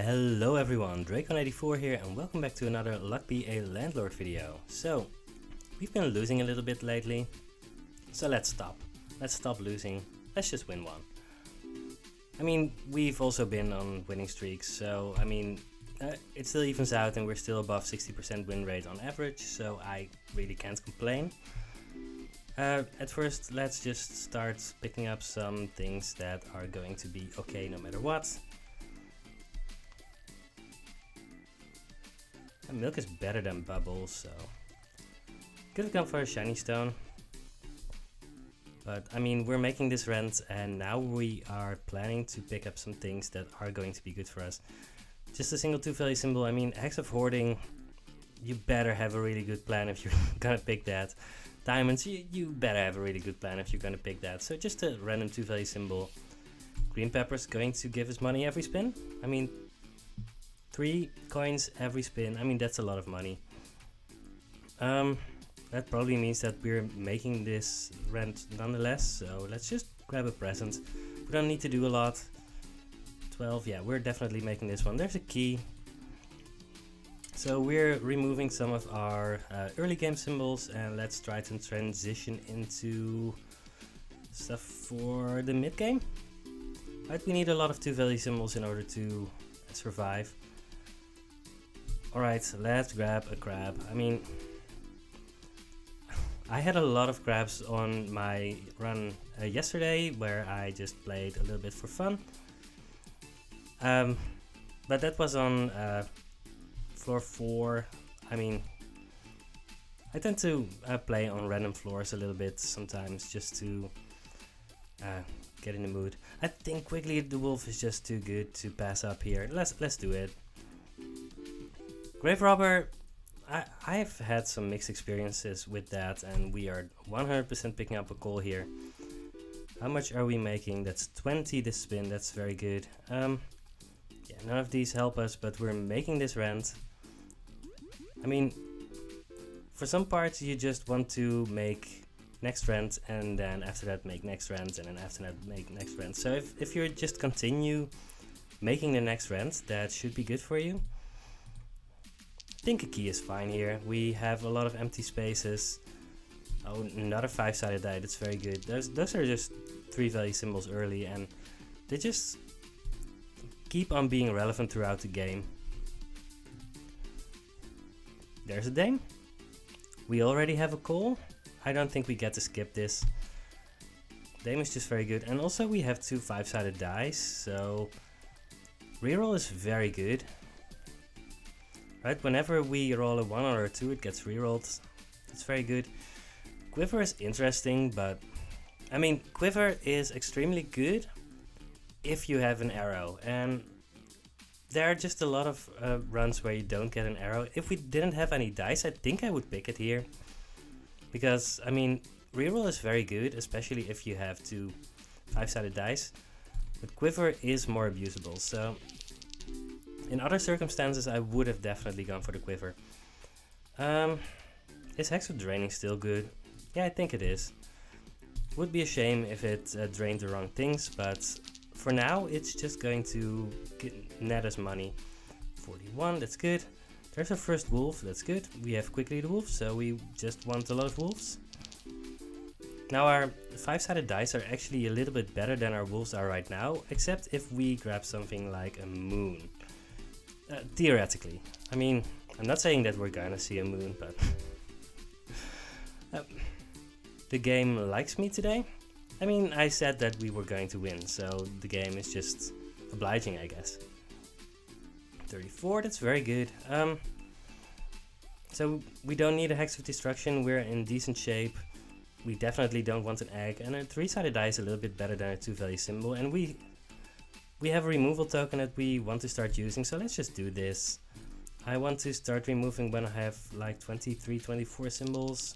Hello everyone, Dracon84 here and welcome back to another Luck Be a Landlord video. So, we've been losing a little bit lately, so let's stop. Let's stop losing, let's just win one. I mean, we've also been on winning streaks, so I mean, it still evens out and we're still above 60% win rate on average, so I really can't complain. At first, let's just start picking up some things that are going to be okay no matter what. And milk is better than bubbles, so could have gone for a shiny stone. But I mean, we're making this rent and now we are planning to pick up some things that are going to be good for us. Just a single 2-value symbol. I mean, Hex of Hoarding, you better have a really good plan if you're gonna pick that. Diamonds, you better have a really good plan if you're gonna pick that. So just a random 2-value symbol. Green Pepper's going to give us money every spin. I mean, 3 coins every spin. I mean, that's a lot of money. That probably means that we're making this rent nonetheless. So let's just grab a present. We don't need to do a lot. 12, yeah, we're definitely making this one. There's a key. So we're removing some of our early game symbols and let's try to transition into stuff for the mid game. Right, we need a lot of 2-value symbols in order to survive. Alright, let's grab a crab. I mean, I had a lot of crabs on my run yesterday where I just played a little bit for fun. But that was on floor 4. I mean, I tend to play on random floors a little bit sometimes just to get in the mood. I think Quickly the Wolf is just too good to pass up here. Let's do it. Grave Robber, I've had some mixed experiences with that and we are 100% picking up a call here. How much are we making? That's 20 this spin, that's very good. Yeah, none of these help us, but we're making this rent. I mean, for some parts you just want to make next rent and then after that make next rent and then after that make next rent. So if you just continue making the next rent, that should be good for you. I think a key is fine here. We have a lot of empty spaces. Oh, another 5-sided die, that's very good. Those are just 3-value symbols early and they just keep on being relevant throughout the game. There's a dame. We already have a call. I don't think we get to skip this. Dame is just very good. And also we have 2 5-sided dice, so reroll is very good. Right, whenever we roll a 1 or a 2, it gets rerolled. It's very good. Quiver is interesting, but I mean, Quiver is extremely good if you have an arrow. And there are just a lot of runs where you don't get an arrow. If we didn't have any dice, I think I would pick it here. Because, I mean, reroll is very good, especially if you have 2 5-sided dice. But Quiver is more abusable, so in other circumstances, I would have definitely gone for the Quiver. Is Hex of Draining still good? Yeah, I think it is. Would be a shame if it drained the wrong things, but for now, it's just going to net us money. 41, that's good. There's our first wolf, that's good. We have Quickly the Wolf, so we just want a lot of wolves. Now our 5-sided dice are actually a little bit better than our wolves are right now, except if we grab something like a moon. Theoretically. I mean, I'm not saying that we're gonna see a moon, but the game likes me today. I mean, I said that we were going to win, so the game is just obliging, I guess. 34, that's very good. So we don't need a Hex of Destruction, we're in decent shape. We definitely don't want an egg, and a 3-sided die is a little bit better than a 2-value symbol, and we have a removal token that we want to start using, so let's just do this. I want to start removing when I have like 23, 24 symbols.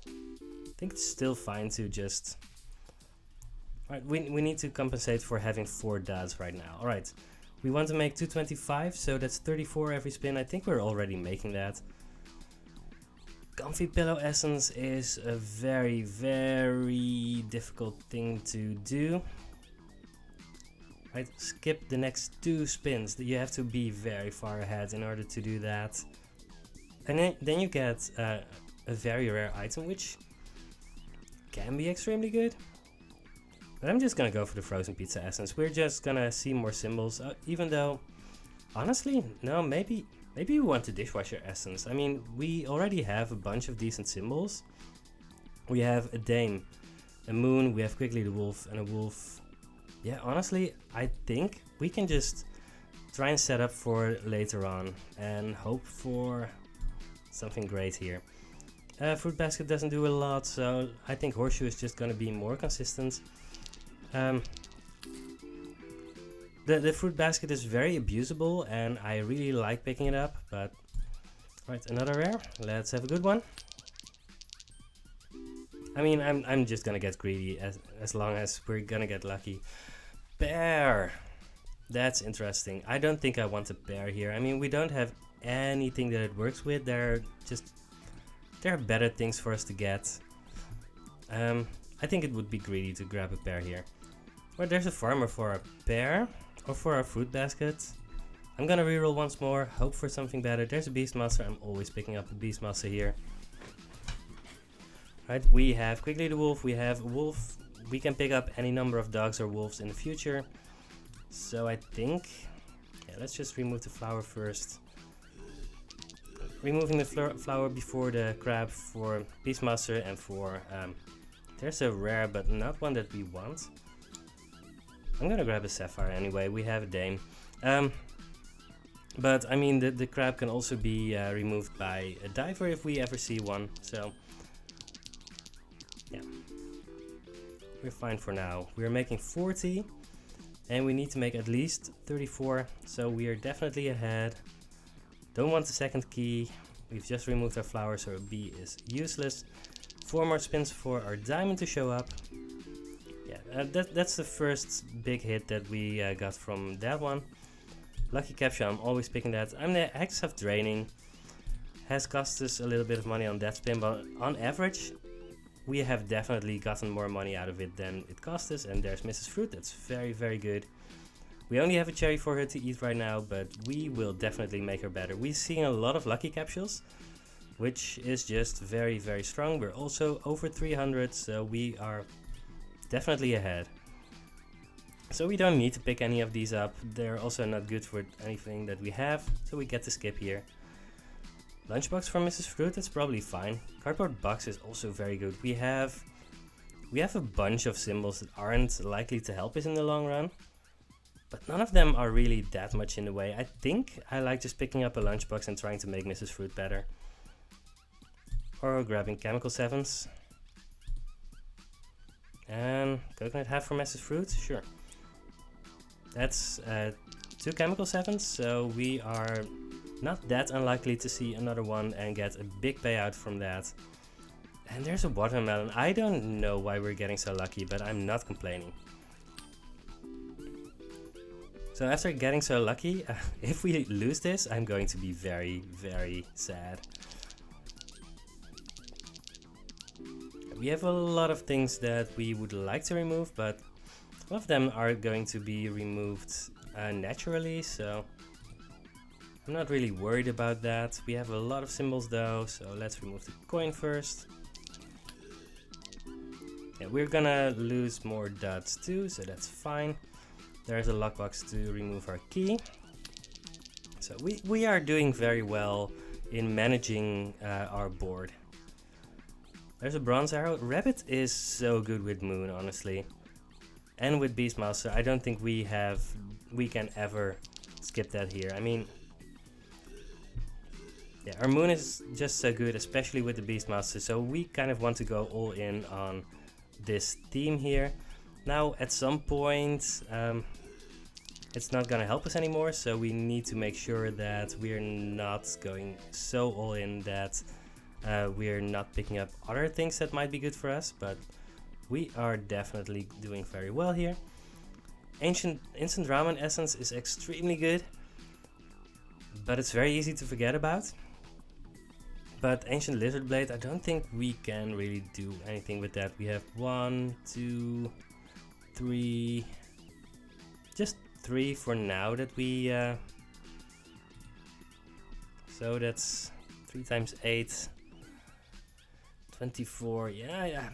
I think it's still fine to just... Alright, we need to compensate for having 4 dads right now. Alright, we want to make 225, so that's 34 every spin. I think we're already making that. Comfy Pillow Essence is a very, very difficult thing to do. Right, skip the next 2 spins. You have to be very far ahead in order to do that. And then you get a very rare item, which can be extremely good. But I'm just gonna go for the frozen pizza essence. We're just gonna see more symbols, even though, honestly, no, maybe we want the dishwasher essence. I mean, we already have a bunch of decent symbols. We have a dame, a moon, we have Quickly the wolf, and a wolf. Yeah, honestly, I think we can just try and set up for later on and hope for something great here. Fruit basket doesn't do a lot, so I think horseshoe is just gonna be more consistent. The fruit basket is very abusable and I really like picking it up, but right, another rare. Let's have a good one. I mean, I'm just gonna get greedy as long as we're gonna get lucky. Bear! That's interesting. I don't think I want a bear here. I mean, we don't have anything that it works with. There are better things for us to get. I think it would be greedy to grab a bear here. Well, there's a farmer for a bear or for a fruit basket. I'm gonna reroll once more, hope for something better. There's a Beastmaster. I'm always picking up a Beastmaster here. Right, we have Quickly the wolf, we have a wolf. We can pick up any number of dogs or wolves in the future. So I think, yeah, let's just remove the flower first. Removing the flower before the crab for Beastmaster and for, there's a rare but not one that we want. I'm gonna grab a sapphire anyway, we have a dame. But I mean, the crab can also be removed by a diver if we ever see one, so yeah. We're fine for now. We're making 40 and we need to make at least 34, so we are definitely ahead. Don't want the second key. We've just removed our flower, so B is useless. 4 more spins for our diamond to show up. Yeah, that's the first big hit that we got from that one. Lucky capture, I'm always picking that. I'm the X of draining. Has cost us a little bit of money on that spin, but on average, we have definitely gotten more money out of it than it cost us. And there's Mrs. Fruit, that's very, very good. We only have a cherry for her to eat right now, but we will definitely make her better. We're seeing a lot of lucky capsules, which is just very, very strong. We're also over 300, so we are definitely ahead. So we don't need to pick any of these up. They're also not good for anything that we have, so we get to skip here. Lunchbox from Mrs. Fruit, that's probably fine. Cardboard box is also very good. We have a bunch of symbols that aren't likely to help us in the long run, but none of them are really that much in the way. I think I like just picking up a lunchbox and trying to make Mrs. Fruit better. Or grabbing chemical 7s. And coconut half for Mrs. Fruit, sure. That's 2 chemical 7s, so we are not that unlikely to see another one and get a big payout from that. And there's a watermelon. I don't know why we're getting so lucky, but I'm not complaining. So after getting so lucky, if we lose this, I'm going to be very, very sad. We have a lot of things that we would like to remove, but a lot of them are going to be removed naturally, so I'm not really worried about that. We have a lot of symbols though, so let's remove the coin first. Yeah, we're gonna lose more dots too, so that's fine. There's a lockbox to remove our key. So we are doing very well in managing our board. There's a bronze arrow. Rabbit is so good with moon, honestly. And with Beastmaster, I don't think we can ever skip that here. I mean, yeah, our moon is just so good, especially with the Beastmaster, so we kind of want to go all in on this theme here. Now, at some point, it's not gonna help us anymore, so we need to make sure that we're not going so all in that we're not picking up other things that might be good for us, but we are definitely doing very well here. Ancient Instant Ramen Essence is extremely good, but it's very easy to forget about. But Ancient Lizard Blade, I don't think we can really do anything with that. We have 1, 2, 3, just 3 for now that we... so that's 3 times 8. 24. Yeah,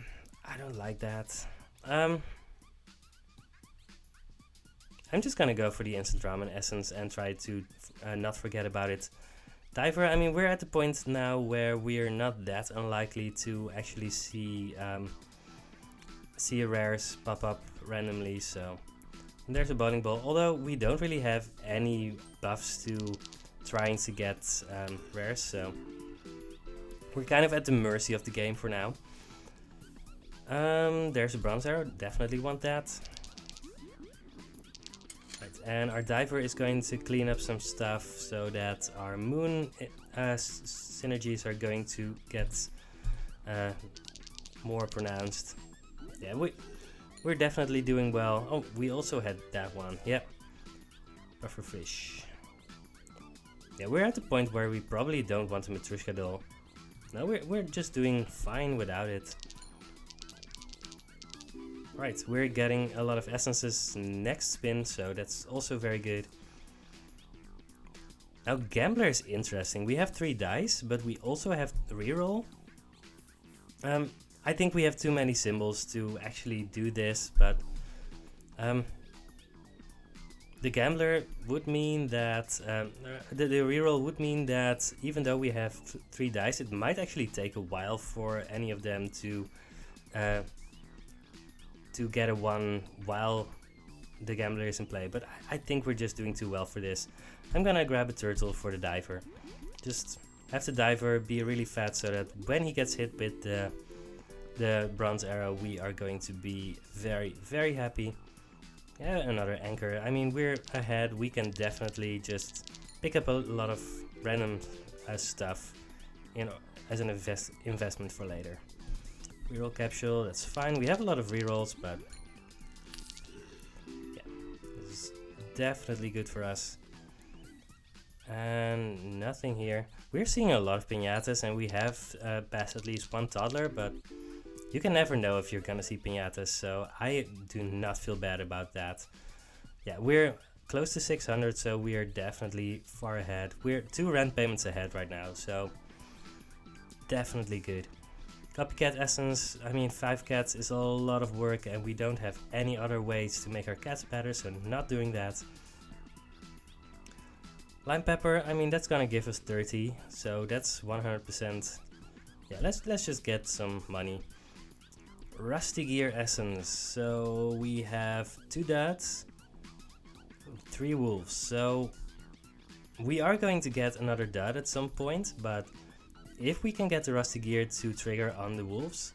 I don't like that. I'm just gonna go for the instant ramen essence and try to not forget about it. Diver, I mean, we're at the point now where we're not that unlikely to actually see rares pop up randomly, so... And there's a bowling ball, although we don't really have any buffs to trying to get rares, so... We're kind of at the mercy of the game for now. There's a bronze arrow, definitely want that. Right, and our diver is going to clean up some stuff so that our moon synergies are going to get more pronounced. Yeah, we're definitely doing well. Oh, we also had that one. Yep. Buffer fish. Yeah, we're at the point where we probably don't want a Matryoshka doll. No, we're just doing fine without it. Right, we're getting a lot of essences next spin, so that's also very good. Now, Gambler is interesting. We have 3 dice, but we also have reroll. I think we have too many symbols to actually do this, but the Gambler would mean that the reroll would mean that even though we have 3 dice, it might actually take a while for any of them to get a 1 while the Gambler is in play. But I think we're just doing too well for this. I'm gonna grab a turtle for the diver. Just have the diver be really fat so that when he gets hit with the bronze arrow, we are going to be very, very happy. Yeah, another anchor. I mean, we're ahead. We can definitely just pick up a lot of random stuff, you know, as an investment for later. Reroll capsule, that's fine. We have a lot of rerolls, but yeah, this is definitely good for us. And nothing here. We're seeing a lot of piñatas, and we have passed at least 1 toddler, but you can never know if you're gonna see piñatas, so I do not feel bad about that. Yeah, we're close to 600, so we are definitely far ahead. We're 2 rent payments ahead right now, so definitely good. Copycat essence, I mean 5 cats is a lot of work, and we don't have any other ways to make our cats better, so not doing that. Lime pepper, I mean that's gonna give us 30, so that's 100%. Yeah, let's just get some money. Rusty gear essence, so we have 2 duds, 3 wolves, so we are going to get another dud at some point, but if we can get the rusty gear to trigger on the wolves,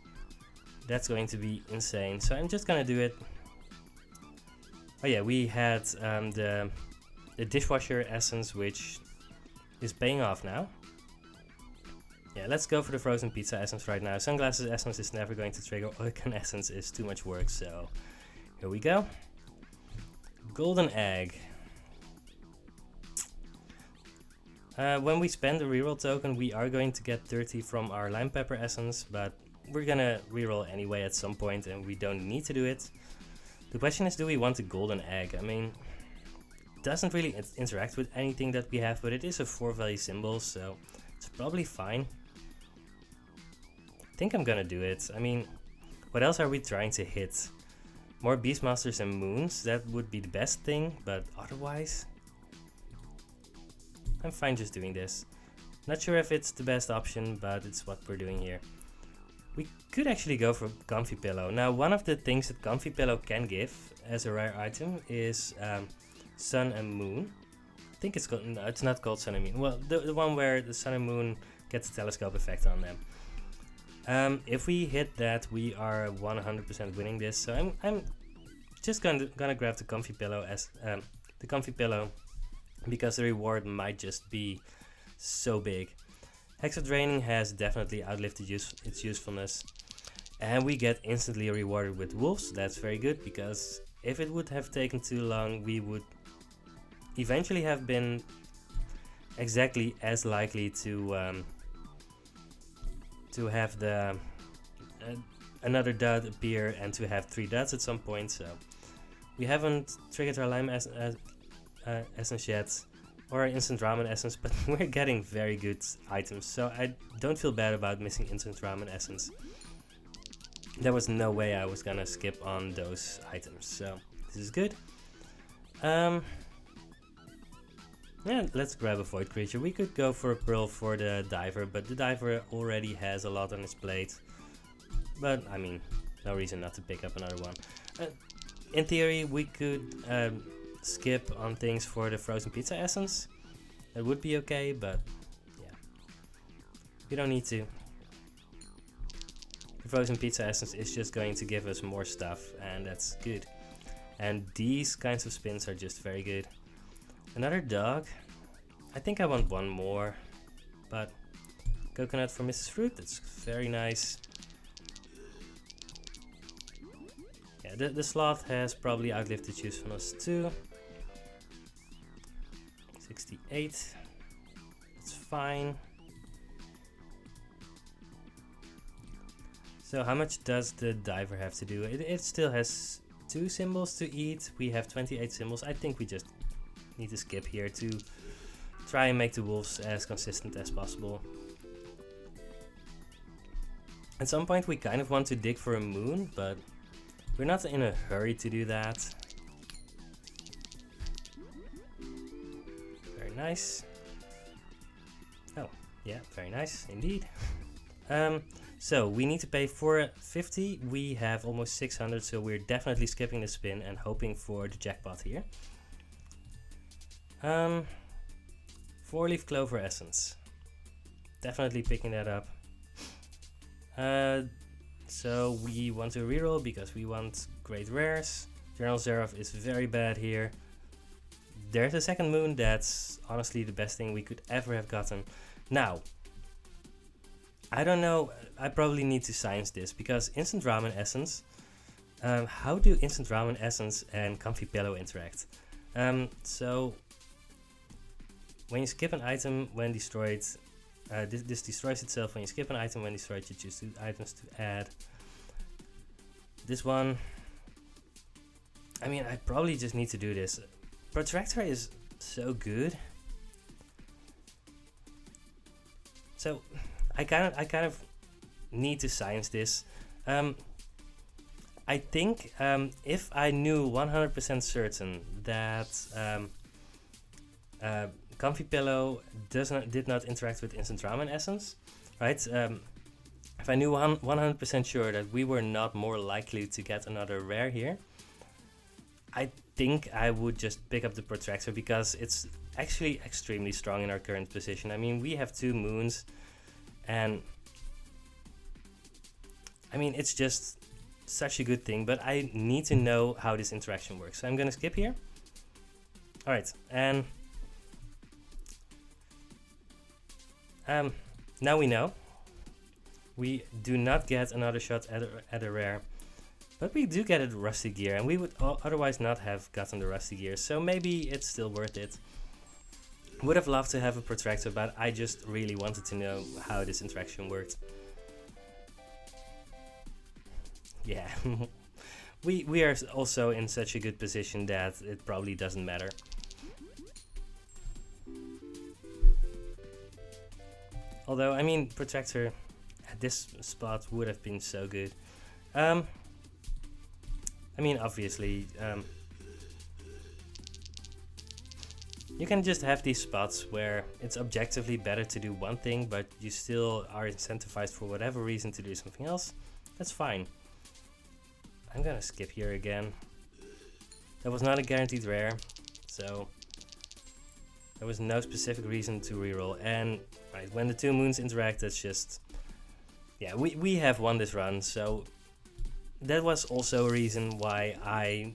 that's going to be insane. So I'm just gonna do it. Oh yeah, we had the dishwasher essence, which is paying off now. Yeah, let's go for the frozen pizza essence right now. Sunglasses essence is never going to trigger. Oikan essence is too much work, so here we go. Golden egg. When we spend the reroll token, we are going to get 30 from our lime pepper essence, but we're gonna reroll anyway at some point, and we don't need to do it. The question is, do we want a golden egg? I mean, it doesn't really interact with anything that we have, but it is a 4-value symbol, so it's probably fine. I think I'm gonna do it. I mean, what else are we trying to hit? More Beastmasters and Moons, that would be the best thing, but otherwise, I'm fine just doing this. Not sure if it's the best option, but it's what we're doing here. We could actually go for Comfy Pillow. Now, one of the things that Comfy Pillow can give as a rare item is Sun and Moon. I think it's called, no, it's not called Sun and Moon. Well, the one where the Sun and Moon gets a telescope effect on them. If we hit that, we are 100% winning this. So I'm just gonna grab the Comfy Pillow as the Comfy Pillow, because the reward might just be so big. Hexa Draining has definitely outlived its usefulness, and we get instantly rewarded with wolves. That's very good, because if it would have taken too long, we would eventually have been exactly as likely to have the another dud appear and to have 3 duds at some point. So We haven't triggered our lime essence yet, or our instant ramen essence, but we're getting very good items, so I don't feel bad about missing instant ramen essence. There was no way I was gonna skip on those items, so this is good. Yeah, let's grab a void creature. We could go for a pearl for the diver, but the diver already has a lot on his plate. But I mean, no reason not to pick up another one. In theory, we could skip on things for the frozen pizza essence. That would be okay, but yeah, we don't need to. The frozen pizza essence is just going to give us more stuff, and that's good. And these kinds of spins are just very good. Another dog. I think I want one more, but coconut for Mrs. Fruit, that's very nice. Yeah, the sloth has probably outlived its usefulness too. 68, that's fine. So how much does the diver have to do? It still has 2 symbols to eat. We have 28 symbols. I think we just need to skip here to try and make the wolves as consistent as possible. At some point we kind of want to dig for a moon, but we're not in a hurry to do that. Very nice. Oh, yeah, very nice indeed. So we need to pay 450. We have almost 600, so we're definitely skipping the spin and hoping for the jackpot here. 4-leaf clover essence. Definitely picking that up. So we want to reroll because we want great rares. General Zerov is very bad here. There's a second moon. That's honestly the best thing we could ever have gotten. Now, I don't know, I probably need to science this because instant ramen essence, how do instant ramen essence and comfy pillow interact? So when you skip an item when destroyed, this destroys itself. When you skip an item when destroyed, you choose 2 items to add. This one, I mean, I probably just need to do this. Protractor is so good. So I kind of need to science this. I think if I knew 100% certain that Comfy Pillow did not interact with instant ramen essence, right? If I knew 100% sure that we were not more likely to get another rare here, I think I would just pick up the Protractor because it's actually extremely strong in our current position. I mean, we have 2 moons, and I mean, it's just such a good thing, but I need to know how this interaction works. So I'm gonna skip here. Alright, and now we know. We do not get another shot at a rare, but we do get a rusty gear, and we would otherwise not have gotten the rusty gear, so maybe it's still worth it. Would have loved to have a Protractor, but I just really wanted to know how this interaction worked. Yeah, we are also in such a good position that it probably doesn't matter. Although, I mean, Protractor at this spot would have been so good. I mean, obviously, you can just have these spots where it's objectively better to do one thing, but you still are incentivized for whatever reason to do something else. That's fine. I'm gonna skip here again. That was not a guaranteed rare, so there was no specific reason to reroll. And right, when the 2 moons interact, that's just, yeah, we have won this run, so that was also a reason why I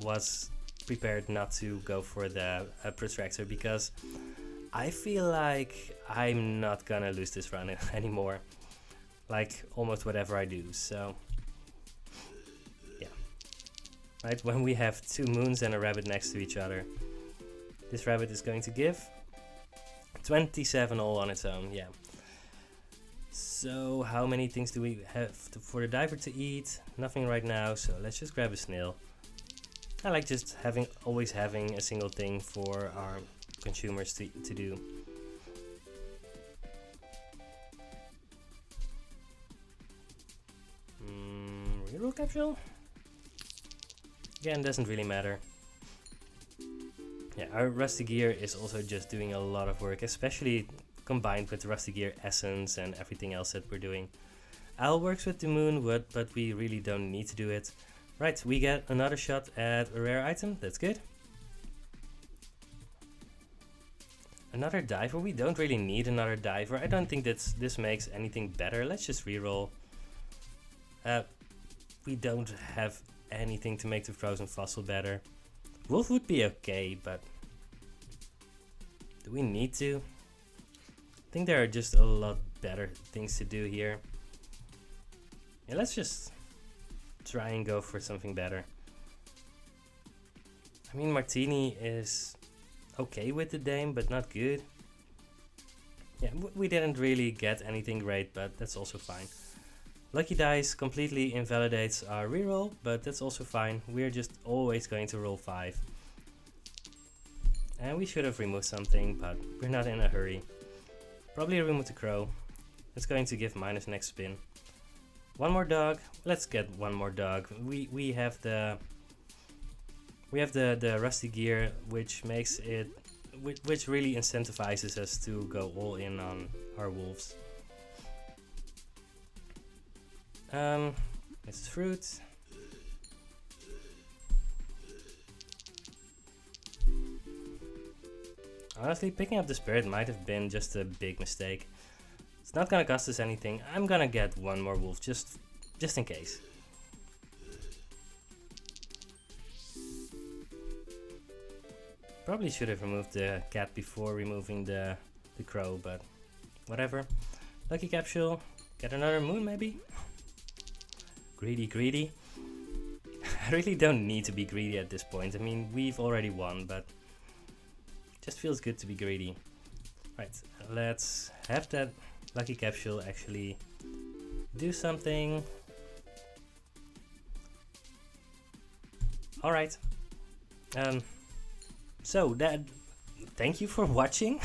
was prepared not to go for the Protractor, because I feel like I'm not gonna lose this run anymore, like almost whatever I do. So yeah, right, when we have 2 moons and a rabbit next to each other, this rabbit is going to give 27 all on its own. Yeah. So how many things do we have for the diver to eat? Nothing right now, so let's just grab a snail. I like just always having a single thing for our consumers to do. Reroll capsule? Again, doesn't really matter. Yeah, our Rusty Gear is also just doing a lot of work, especially combined with the Rusty Gear Essence and everything else that we're doing. Owl works with the moon, but we really don't need to do it. Right, we get another shot at a rare item, that's good. Another diver, we don't really need another diver. I don't think this makes anything better. Let's just reroll. We don't have anything to make the frozen fossil better. Wolf would be okay, but do we need to? I think there are just a lot better things to do here. Yeah, let's just try and go for something better. I mean, Martini is okay with the Dame, but not good. Yeah, we didn't really get anything great, but that's also fine. Lucky Dice completely invalidates our reroll, but that's also fine. We're just always going to roll 5. And we should have removed something, but we're not in a hurry. Probably remove the crow. It's going to give minus next spin. One more dog. Let's get one more dog. We have the Rusty Gear, which makes it, which really incentivizes us to go all in on our wolves. This is fruit. Honestly, picking up the spirit might have been just a big mistake. It's not gonna cost us anything. I'm gonna get one more wolf just in case. Probably should have removed the cat before removing the crow, but whatever. Lucky capsule. Get another moon maybe? Greedy. I really don't need to be greedy at this point. I mean, we've already won, but just feels good to be greedy. Right, let's have that lucky capsule actually do something. Alright. So that, thank you for watching.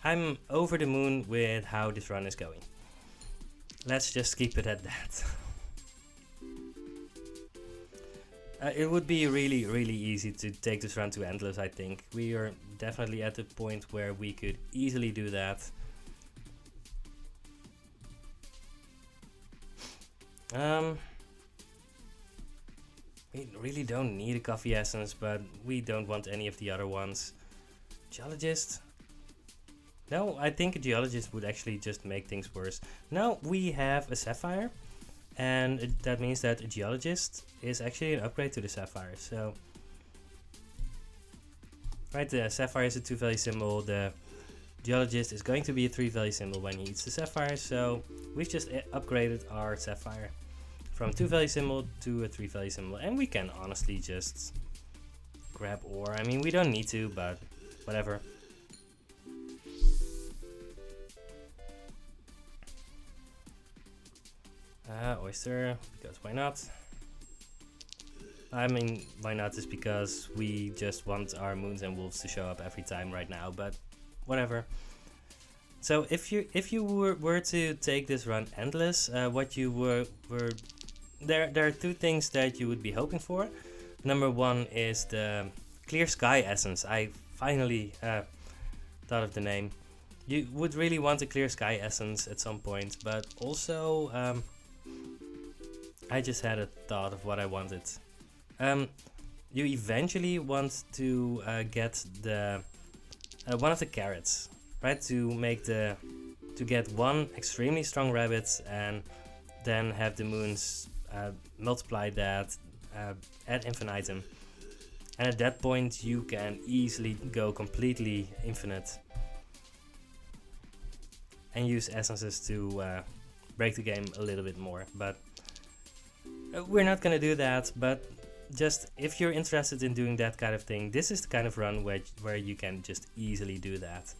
I'm over the moon with how this run is going. Let's just keep it at that. It would be really easy to take this run to endless, I think. We are definitely at the point where we could easily do that. We really don't need a coffee essence, but we don't want any of the other ones. Geologist? No, I think a geologist would actually just make things worse. Now we have a sapphire, and that means that a geologist is actually an upgrade to the sapphire. So, right, the sapphire is a 2-value symbol. The geologist is going to be a 3-value symbol when he eats the sapphire. So we've just upgraded our sapphire from 2-value symbol to a 3-value symbol, and we can honestly just grab ore. I mean, we don't need to, but whatever. Oyster, because why not? I mean, why not is because we just want our moons and wolves to show up every time right now, but whatever. So if you were to take this run endless, what you were there are two things that you would be hoping for. Number one is the Clear Sky Essence. I finally thought of the name. You would really want a Clear Sky Essence at some point, but also I just had a thought of what I wanted. You eventually want to get the one of the carrots, right? To get one extremely strong rabbit and then have the moons multiply that ad infinitum. And at that point you can easily go completely infinite and use essences to break the game a little bit more. But we're not gonna do that, but just if you're interested in doing that kind of thing, this is the kind of run where you can just easily do that.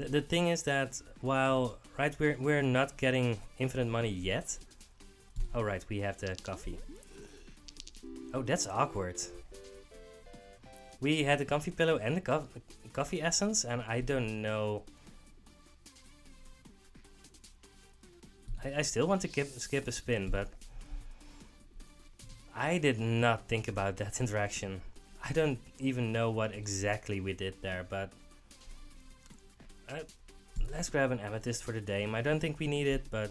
The thing is that while we're not getting infinite money yet. Oh right, we have the coffee. Oh, that's awkward. We had the comfy pillow and the coffee essence, and I don't know. I still want to skip a spin, but I did not think about that interaction. I don't even know what exactly we did there, but let's grab an amethyst for the dame. I don't think we need it, but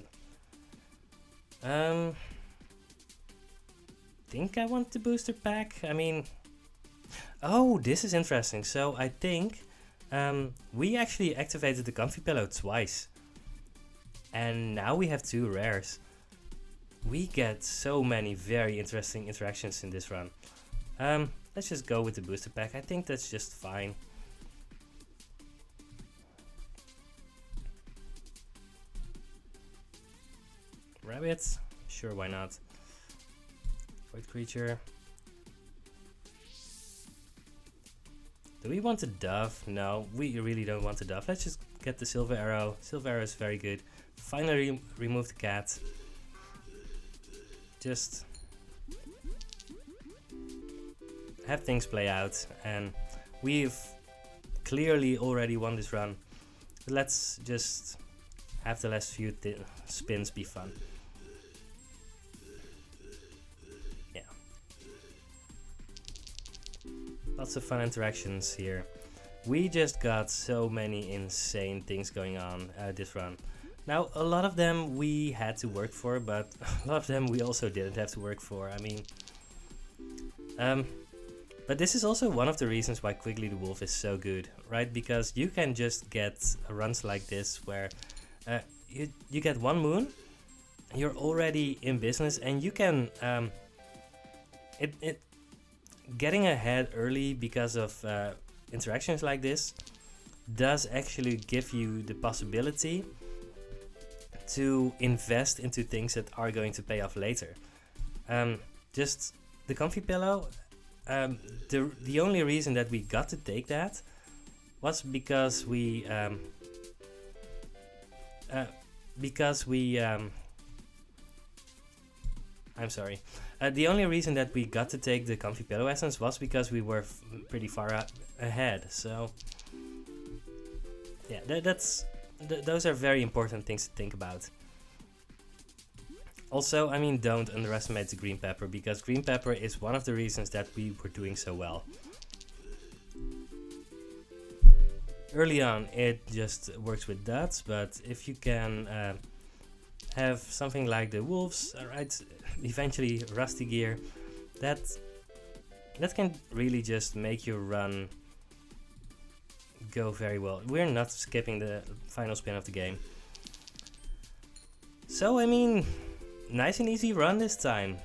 think I want the booster pack. I mean, oh, this is interesting. So I think we actually activated the comfy pillow twice, and now we have 2 rares. We get so many very interesting interactions in this run. Let's just go with the booster pack. I think that's just fine. Rabbits? Sure, why not? Void creature. Do we want a dove? No, we really don't want a dove. Let's just get the silver arrow. Silver arrow is very good. Finally remove the cat. Just have things play out, and we've clearly already won this run. Let's just have the last few spins be fun. Yeah. Lots of fun interactions here. We just got so many insane things going on this run. Now, a lot of them we had to work for, but a lot of them we also didn't have to work for. I mean, but this is also one of the reasons why Quigley the Wolf is so good, right? Because you can just get runs like this where you get 1 moon, you're already in business, and you can getting ahead early because of interactions like this does actually give you the possibility to invest into things that are going to pay off later. Just the comfy pillow, the only reason that we got to take that was because we I'm sorry. The only reason that we got to take the comfy pillow essence was because we were pretty far ahead. So yeah, those are very important things to think about. Also, I mean, don't underestimate the green pepper, because green pepper is one of the reasons that we were doing so well. Early on, it just works with dots, but if you can have something like the wolves, alright, eventually rusty gear, that can really just make your run go very well. We're not skipping the final spin of the game. So, I mean, nice and easy run this time.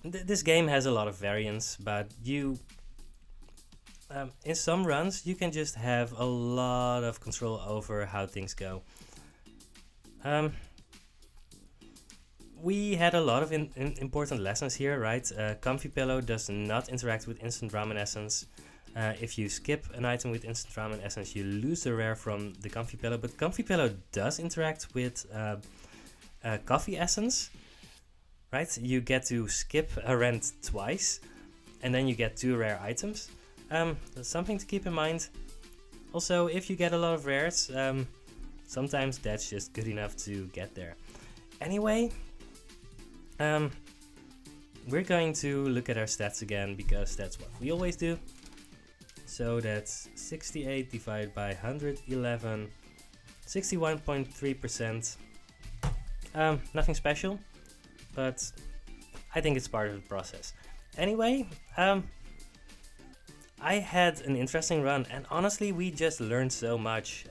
This game has a lot of variance, but you in some runs you can just have a lot of control over how things go. We had a lot of important lessons here, right? Comfy Pillow does not interact with Instant Ramen Essence. If you skip an item with Instant Ramen Essence, you lose the rare from the Comfy Pillow, but Comfy Pillow does interact with Coffee Essence, right? You get to skip a rent twice, and then you get 2 rare items. That's something to keep in mind. Also, if you get a lot of rares, sometimes that's just good enough to get there. Anyway, we're going to look at our stats again, because that's what we always do. So that's 68 divided by 111, 61.3%. Nothing special, but I think it's part of the process. Anyway, I had an interesting run, and honestly we just learned so much.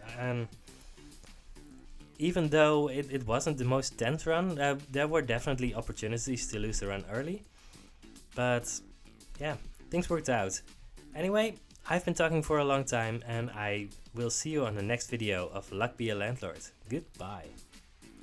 Even though it wasn't the most tense run, there were definitely opportunities to lose the run early. But yeah, things worked out. Anyway, I've been talking for a long time, and I will see you on the next video of Luck Be a Landlord. Goodbye.